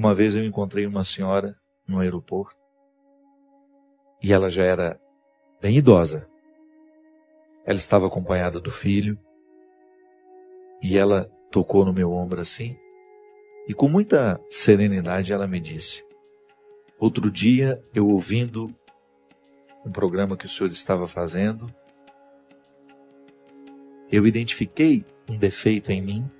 Uma vez eu encontrei uma senhora no aeroporto e ela já era bem idosa. Ela estava acompanhada do filho e ela tocou no meu ombro assim e com muita serenidade ela me disse: outro dia eu ouvindo um programa que o senhor estava fazendo, eu identifiquei um defeito em mim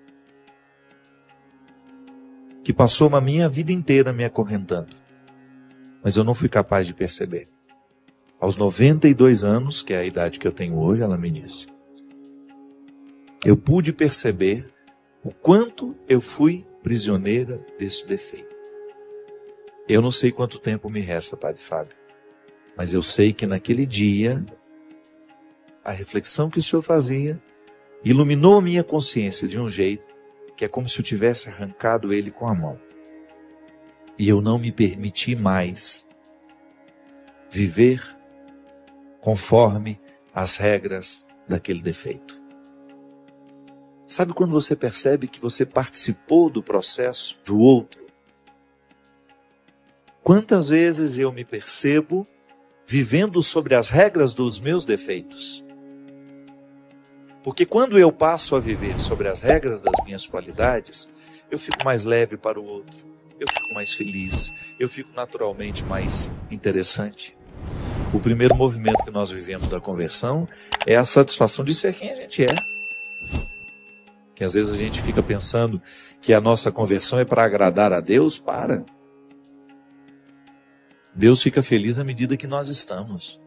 que passou a minha vida inteira me acorrentando, mas eu não fui capaz de perceber. Aos 92 anos, que é a idade que eu tenho hoje, ela me disse, eu pude perceber o quanto eu fui prisioneira desse defeito. Eu não sei quanto tempo me resta, Padre Fábio, mas eu sei que naquele dia, a reflexão que o senhor fazia iluminou a minha consciência de um jeito que é como se eu tivesse arrancado ele com a mão. E eu não me permiti mais viver conforme as regras daquele defeito. Sabe quando você percebe que você participou do processo do outro? Quantas vezes eu me percebo vivendo sobre as regras dos meus defeitos? Porque quando eu passo a viver sobre as regras das minhas qualidades, eu fico mais leve para o outro, eu fico mais feliz, eu fico naturalmente mais interessante. O primeiro movimento que nós vivemos da conversão é a satisfação de ser quem a gente é. Que às vezes a gente fica pensando que a nossa conversão é para agradar a Deus, para. Deus fica feliz à medida que nós estamos.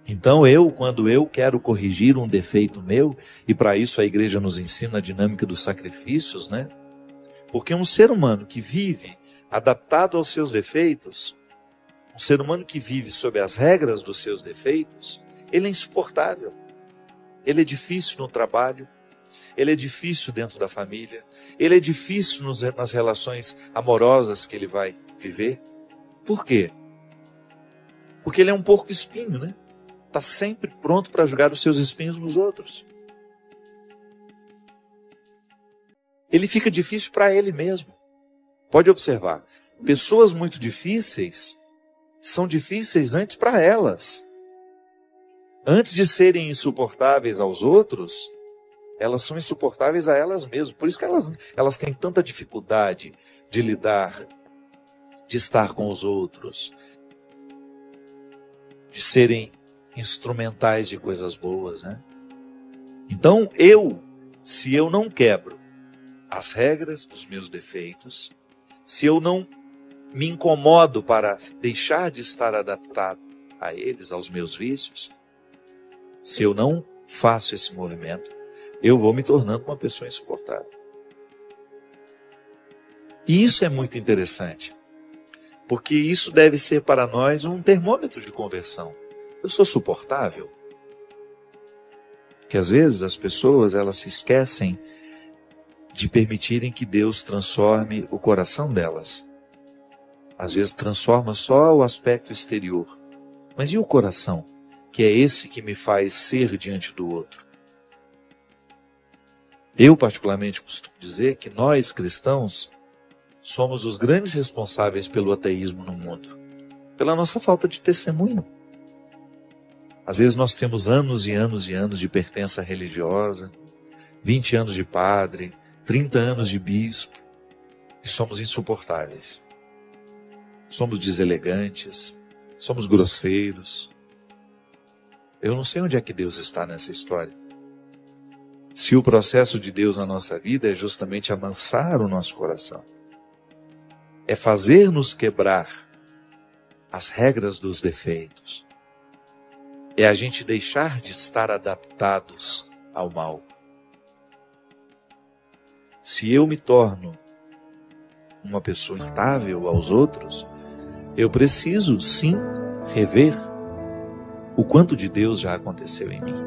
Então quando eu quero corrigir um defeito meu, e para isso a igreja nos ensina a dinâmica dos sacrifícios, né? Porque um ser humano que vive adaptado aos seus defeitos, um ser humano que vive sob as regras dos seus defeitos, ele é insuportável. Ele é difícil no trabalho, ele é difícil dentro da família, ele é difícil nas relações amorosas que ele vai viver. Por quê? Porque ele é um porco espinho, né? Está sempre pronto para jogar os seus espinhos nos outros. Ele fica difícil para ele mesmo. Pode observar, pessoas muito difíceis são difíceis antes para elas. Antes de serem insuportáveis aos outros, elas são insuportáveis a elas mesmas. Por isso que elas têm tanta dificuldade de lidar, de estar com os outros, de serem instrumentais de coisas boas, né? Então se eu não quebro as regras dos meus defeitos, se eu não me incomodo para deixar de estar adaptado a eles, aos meus vícios, se eu não faço esse movimento, eu vou me tornando uma pessoa insuportável. E isso é muito interessante, porque isso deve ser para nós um termômetro de conversão. Eu sou suportável? Porque às vezes as pessoas elas se esquecem de permitirem que Deus transforme o coração delas. Às vezes transforma só o aspecto exterior. Mas e o coração? Que é esse que me faz ser diante do outro. Eu particularmente costumo dizer que nós cristãos somos os grandes responsáveis pelo ateísmo no mundo. Pela nossa falta de testemunho. Às vezes nós temos anos e anos e anos de pertença religiosa, 20 anos de padre, 30 anos de bispo, e somos insuportáveis. Somos deselegantes, somos grosseiros. Eu não sei onde é que Deus está nessa história. Se o processo de Deus na nossa vida é justamente amansar o nosso coração, é fazer-nos quebrar as regras dos defeitos, é a gente deixar de estar adaptados ao mal. Se eu me torno uma pessoa instável aos outros, eu preciso sim rever o quanto de Deus já aconteceu em mim.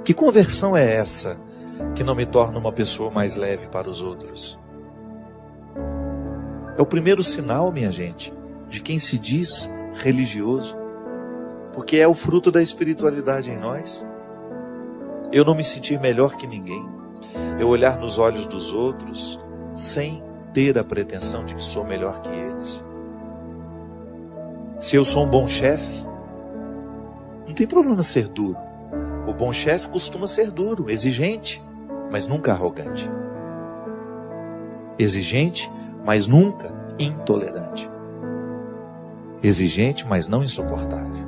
Que conversão é essa que não me torna uma pessoa mais leve para os outros? É o primeiro sinal, minha gente, de quem se diz religioso. Porque é o fruto da espiritualidade em nós. Eu não me sentir melhor que ninguém. Eu olhar nos olhos dos outros sem ter a pretensão de que sou melhor que eles. Se eu sou um bom chefe, não tem problema ser duro. O bom chefe costuma ser duro, exigente, mas nunca arrogante. Exigente, mas nunca intolerante. Exigente, mas não insuportável.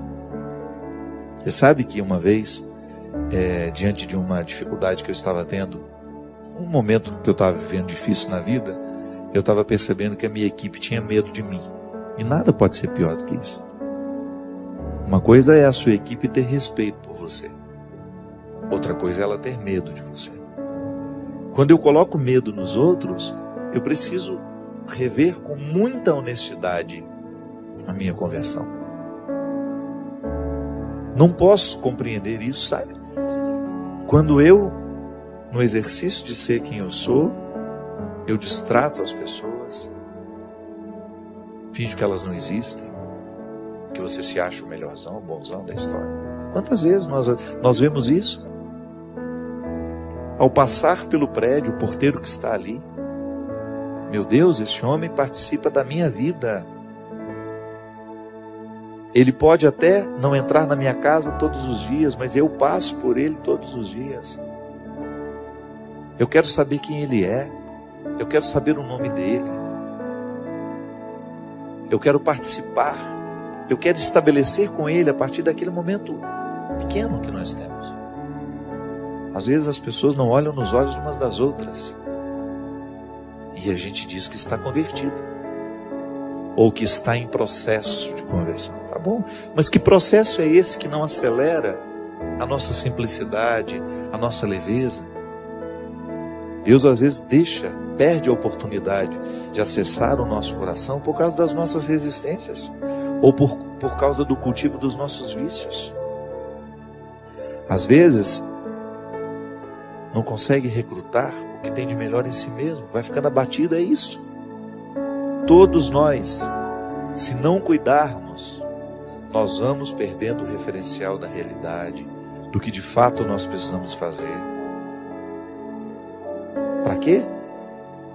Você sabe que uma vez, diante de uma dificuldade que eu estava tendo, um momento que eu estava vivendo difícil na vida, eu estava percebendo que a minha equipe tinha medo de mim. E nada pode ser pior do que isso. Uma coisa é a sua equipe ter respeito por você. Outra coisa é ela ter medo de você. Quando eu coloco medo nos outros, eu preciso rever com muita honestidade a minha conversão. Não posso compreender isso, sabe? Quando eu, no exercício de ser quem eu sou, eu distrato as pessoas, finjo que elas não existem, que você se acha o melhorzão, o bonzão da história. Quantas vezes nós vemos isso? Ao passar pelo prédio, o porteiro que está ali, meu Deus, esse homem participa da minha vida. Ele pode até não entrar na minha casa todos os dias, mas eu passo por ele todos os dias. Eu quero saber quem ele é. Eu quero saber o nome dele. Eu quero participar. Eu quero estabelecer com ele a partir daquele momento pequeno que nós temos. Às vezes as pessoas não olham nos olhos umas das outras. E a gente diz que está convertido. Ou que está em processo de conversão. Tá bom, mas que processo é esse que não acelera a nossa simplicidade, a nossa leveza? Deus às vezes perde a oportunidade de acessar o nosso coração por causa das nossas resistências, ou por causa do cultivo dos nossos vícios. Às vezes, não consegue recrutar o que tem de melhor em si mesmo, vai ficando abatido, é isso. Todos nós, se não cuidarmos, nós vamos perdendo o referencial da realidade, do que de fato nós precisamos fazer. Para quê?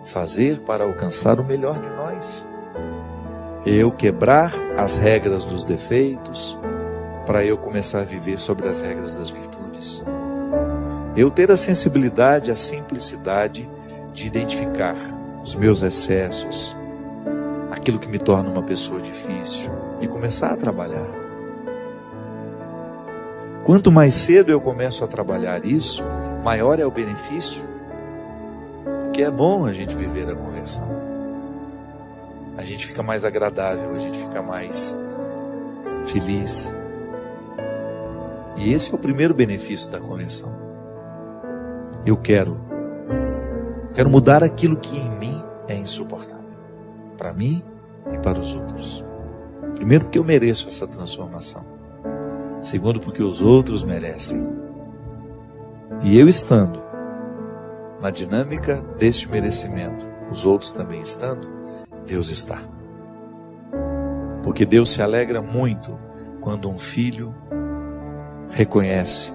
Fazer para alcançar o melhor de nós. Eu quebrar as regras dos defeitos, para eu começar a viver sobre as regras das virtudes. Eu ter a sensibilidade, a simplicidade de identificar os meus excessos, aquilo que me torna uma pessoa difícil, e começar a trabalhar. Quanto mais cedo eu começo a trabalhar isso, maior é o benefício. Porque é bom a gente viver a conversão. A gente fica mais agradável, a gente fica mais feliz. E esse é o primeiro benefício da conversão. Eu quero mudar aquilo que em mim é insuportável. Para mim e para os outros. Primeiro, porque eu mereço essa transformação. Segundo, porque os outros merecem. E eu estando na dinâmica deste merecimento, os outros também estando, Deus está. Porque Deus se alegra muito quando um filho reconhece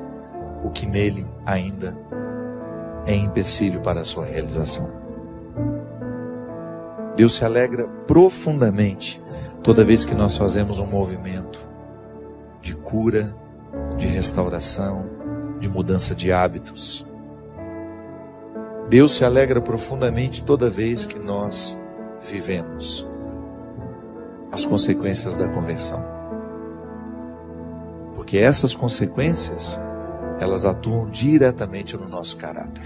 o que nele ainda é empecilho para a sua realização. Deus se alegra profundamente toda vez que nós fazemos um movimento de cura, de restauração, de mudança de hábitos. Deus se alegra profundamente toda vez que nós vivemos as consequências da conversão. Porque essas consequências, elas atuam diretamente no nosso caráter.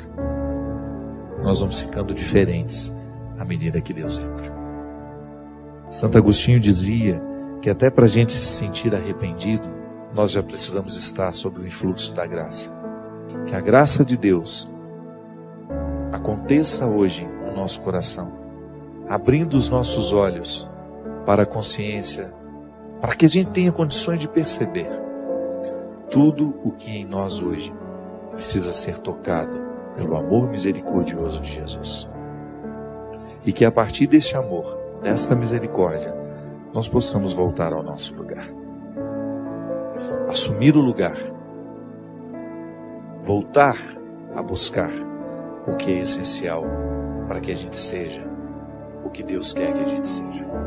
Nós vamos ficando diferentes à medida que Deus entra. Santo Agostinho dizia que até para a gente se sentir arrependido, nós já precisamos estar sob o influxo da graça. Que a graça de Deus aconteça hoje no nosso coração, abrindo os nossos olhos para a consciência, para que a gente tenha condições de perceber tudo o que em nós hoje precisa ser tocado pelo amor misericordioso de Jesus. E que a partir deste amor, desta misericórdia, nós possamos voltar ao nosso lugar. Assumir o lugar. Voltar a buscar o que é essencial para que a gente seja que Deus quer que a gente seja.